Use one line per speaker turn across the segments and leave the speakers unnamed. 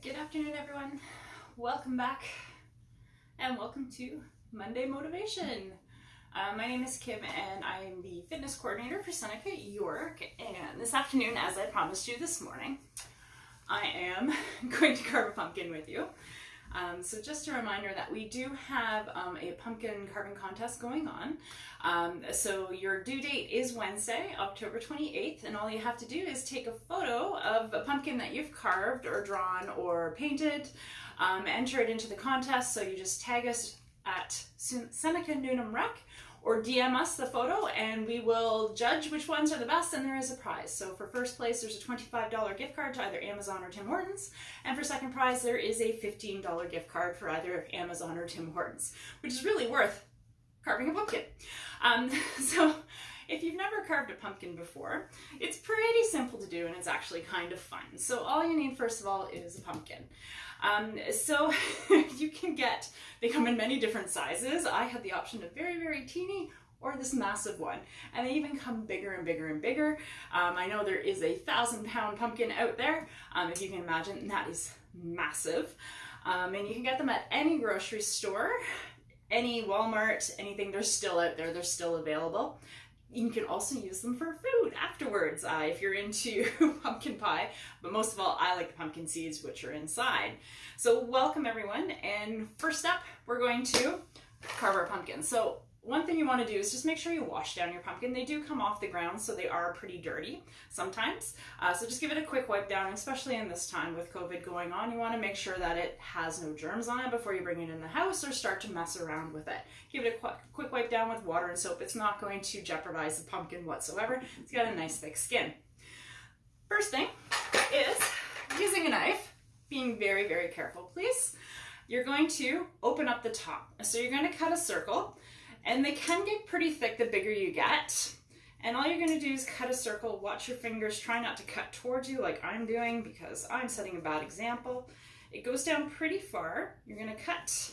Good afternoon, everyone. Welcome back and welcome to Monday Motivation. My name is Kim and I am the fitness coordinator for Seneca York. And this afternoon, as I promised you this morning, I am going to carve a pumpkin with you. So just a reminder that we do have a pumpkin carving contest going on. So your due date is Wednesday, October 28th, and all you have to do is take a photo of a pumpkin that you've carved or drawn or painted, enter it into the contest. So you just tag us at Seneca Newnham Rec or DM us the photo and we will judge which ones are the best, and there is a prize. So for first place, there's a $25 gift card to either Amazon or Tim Hortons. And for second prize, there is a $15 gift card for either Amazon or Tim Hortons, which is really worth carving a pumpkin. So if you've never carved a pumpkin before, it's pretty simple to do and it's actually kind of fun. So all you need, first of all, is a pumpkin. So you can get, they come in many different sizes. I had the option of very, very teeny or this massive one. And they even come bigger and bigger and bigger. I know there is a 1,000-pound pumpkin out there. If you can imagine, that is massive. And you can get them at any grocery store, any Walmart, anything. They're still out there. They're still available. You can also use them for food afterwards if you're into pumpkin pie, but most of all, I like the pumpkin seeds, which are inside. So welcome everyone, and first up, we're going to carve our pumpkin. So one thing you want to do is just make sure you wash down your pumpkin. They do come off the ground, so they are pretty dirty sometimes. So just give it a quick wipe down, especially in this time with COVID going on. You want to make sure that it has no germs on it before you bring it in the house or start to mess around with it. Give it a quick wipe down with water and soap. It's not going to jeopardize the pumpkin whatsoever. It's got a nice thick skin. First thing is using a knife, being very, very careful, please. You're going to open up the top. So you're going to cut a circle. And they can get pretty thick the bigger you get. And all you're going to do is cut a circle, watch your fingers, try not to cut towards you like I'm doing because I'm setting a bad example. It goes down pretty far. You're going to cut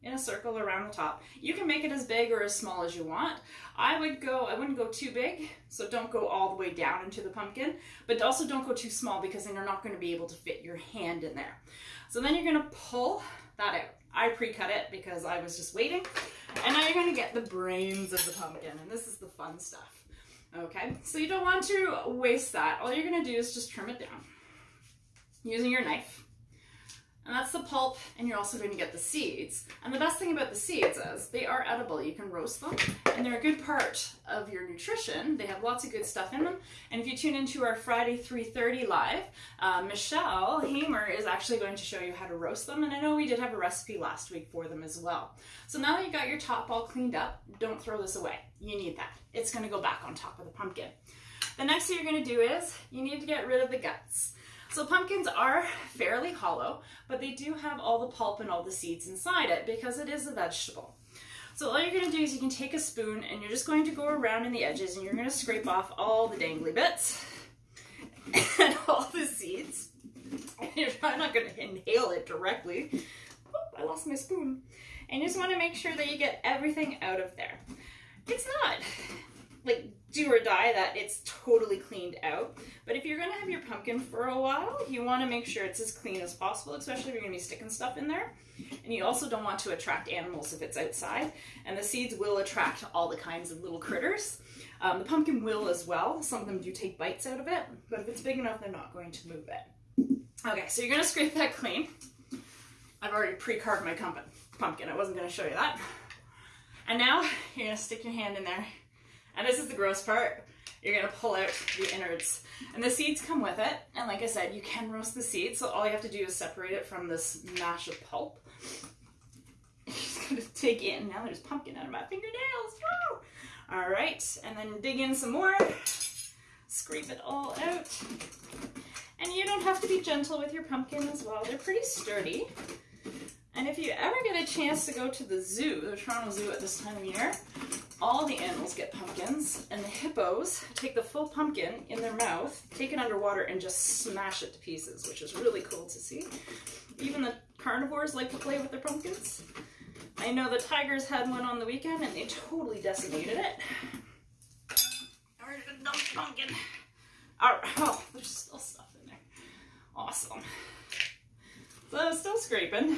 in a circle around the top. You can make it as big or as small as you want. I wouldn't go too big, so don't go all the way down into the pumpkin, but also don't go too small because then you're not going to be able to fit your hand in there. So then you're going to pull that out. I pre-cut it because I was just waiting. And now you're going to get the brains of the pumpkin, and this is the fun stuff. Okay, so you don't want to waste that. All you're going to do is just trim it down using your knife. And that's the pulp, and you're also going to get the seeds. And the best thing about the seeds is they are edible. You can roast them, and they're a good part of your nutrition. They have lots of good stuff in them. And if you tune into our Friday 3:30 live, Michelle Hamer is actually going to show you how to roast them. And I know we did have a recipe last week for them as well. So now that you got your top all cleaned up, don't throw this away. You need that. It's going to go back on top of the pumpkin. The next thing you're going to do is you need to get rid of the guts. So pumpkins are fairly hollow, but they do have all the pulp and all the seeds inside it because it is a vegetable. So all you're going to do is you can take a spoon and you're just going to go around in the edges and you're going to scrape off all the dangly bits and all the seeds. And you're probably not going to inhale it directly. Oh, I lost my spoon. And you just want to make sure that you get everything out of there. It's not like do or die that it's totally cleaned out, but if you're going to have your pumpkin for a while, you want to make sure it's as clean as possible, especially if you're going to be sticking stuff in there. And you also don't want to attract animals if it's outside, and the seeds will attract all the kinds of little critters. The pumpkin will as well. Some of them do take bites out of it, but if it's big enough, they're not going to move it. Okay, so you're going to scrape that clean. I've already pre-carved my pumpkin. I wasn't going to show you that. And now you're going to stick your hand in there. And this is the gross part. You're going to pull out the innards. And the seeds come with it. And like I said, you can roast the seeds. So all you have to do is separate it from this mash of pulp. Just going to dig in. Now there's pumpkin out of my fingernails. Woo! All right. And then dig in some more. Scrape it all out. And you don't have to be gentle with your pumpkin as well. They're pretty sturdy. And if you ever get a chance to go to the zoo, the Toronto Zoo at this time of year, all the animals get pumpkins, and the hippos take the full pumpkin in their mouth, take it underwater, and just smash it to pieces, which is really cool to see. Even the carnivores like to play with their pumpkins. I know the tigers had one on the weekend, and they totally decimated it. Where's the dumb pumpkin? All right. Oh, there's still stuff in there. Awesome. scraping.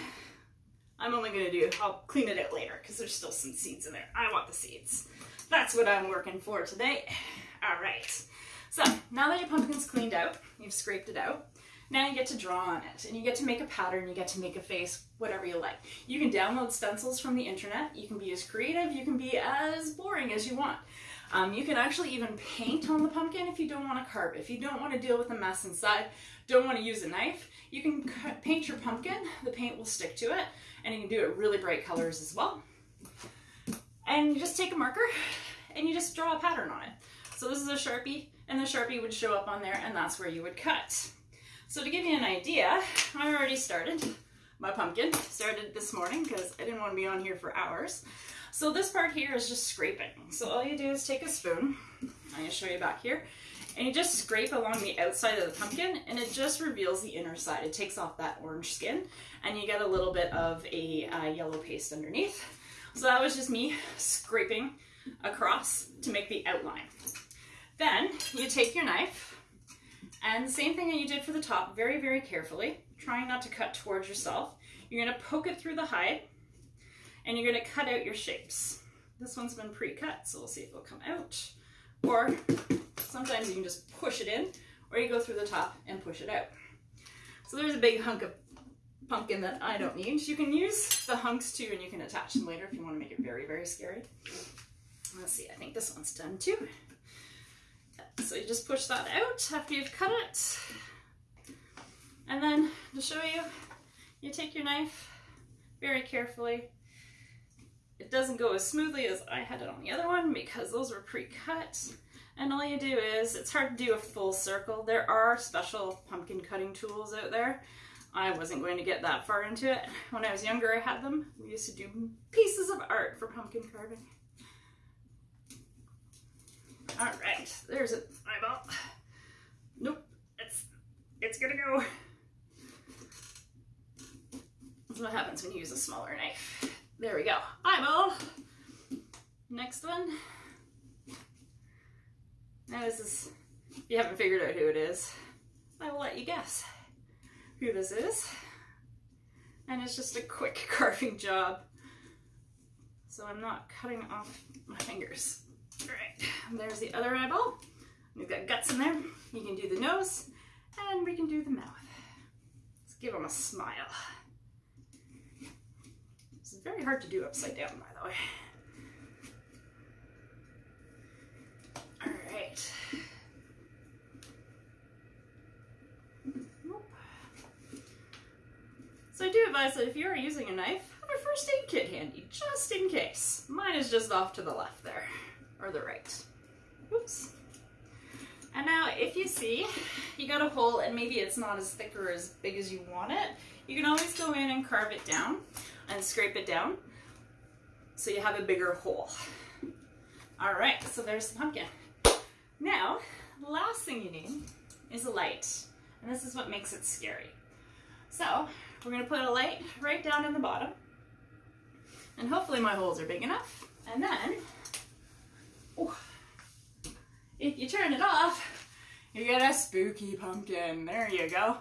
I'm only going to do, I'll clean it out later because there's still some seeds in there. I want the seeds. That's what I'm working for today. All right. So now that your pumpkin's cleaned out, you've scraped it out, now you get to draw on it and you get to make a pattern, you get to make a face, whatever you like. You can download stencils from the internet. You can be as creative, you can be as boring as you want. You can actually even paint on the pumpkin if you don't want to carve. If you don't want to deal with the mess inside, don't want to use a knife, you can paint your pumpkin. The paint will stick to it, and you can do it really bright colors as well. And you just take a marker and you just draw a pattern on it. So this is a Sharpie, and the Sharpie would show up on there, and that's where you would cut. So to give you an idea, I already started my pumpkin. Started this morning because I didn't want to be on here for hours. So this part here is just scraping. So all you do is take a spoon, I'm going to show you back here, and you just scrape along the outside of the pumpkin, and it just reveals the inner side. It takes off that orange skin, and you get a little bit of a yellow paste underneath. So that was just me scraping across to make the outline. Then you take your knife, and the same thing that you did for the top, very, very carefully, trying not to cut towards yourself. You're going to poke it through the hide, and you're going to cut out your shapes. This one's been pre-cut, so we'll see if it'll come out. Or sometimes you can just push it in, or you go through the top and push it out. So there's a big hunk of pumpkin that I don't need. You can use the hunks too, and you can attach them later if you want to make it very, very scary. Let's see, I think this one's done too. So you just push that out after you've cut it. And then to show you, you take your knife very carefully. It doesn't go as smoothly as I had it on the other one because those were pre-cut. And all you do is, it's hard to do a full circle. There are special pumpkin cutting tools out there. I wasn't going to get that far into it. When I was younger, I had them. We used to do pieces of art for pumpkin carving. All right, there's an eyeball. Nope, it's gonna go. That's what happens when you use a smaller knife. There we go, eyeball. Next one. Now this is, if you haven't figured out who it is, I will let you guess who this is. And it's just a quick carving job. So I'm not cutting off my fingers. All right, there's the other eyeball. We've got guts in there. You can do the nose, and we can do the mouth. Let's give them a smile. It's very hard to do upside down, by the way. All right. Nope. So I do advise that if you are using a knife, have a first aid kit handy, just in case. Mine is just off to the left there. Or the right. Oops. And now if you see you got a hole and maybe it's not as thick or as big as you want it, you can always go in and carve it down and scrape it down so you have a bigger hole. All right, so there's the pumpkin. Now, the last thing you need is a light, and this is what makes it scary. So we're gonna put a light right down in the bottom, and hopefully my holes are big enough, and then if you turn it off, you get a spooky pumpkin. There you go.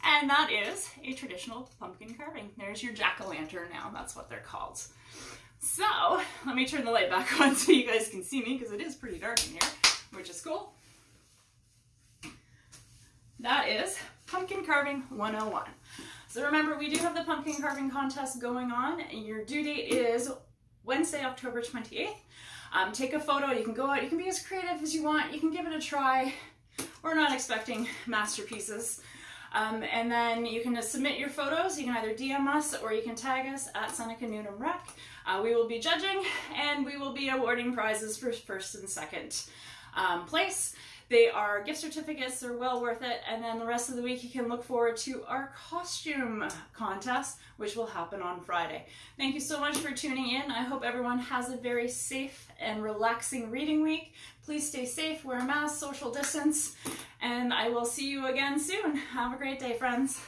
And that is a traditional pumpkin carving. There's your jack-o'-lantern now. That's what they're called. So let me turn the light back on so you guys can see me because it is pretty dark in here, which is cool. That is Pumpkin Carving 101. So remember, we do have the pumpkin carving contest going on. Your due date is Wednesday, October 28th. Take a photo, you can go out, you can be as creative as you want, you can give it a try. We're not expecting masterpieces. And then you can submit your photos, you can either DM us or you can tag us at Seneca Newnham Rec. We will be judging and we will be awarding prizes for first and second place. They are gift certificates, they're well worth it, and then the rest of the week you can look forward to our costume contest, which will happen on Friday. Thank you so much for tuning in. I hope everyone has a very safe and relaxing reading week. Please stay safe, wear a mask, social distance, and I will see you again soon. Have a great day, friends.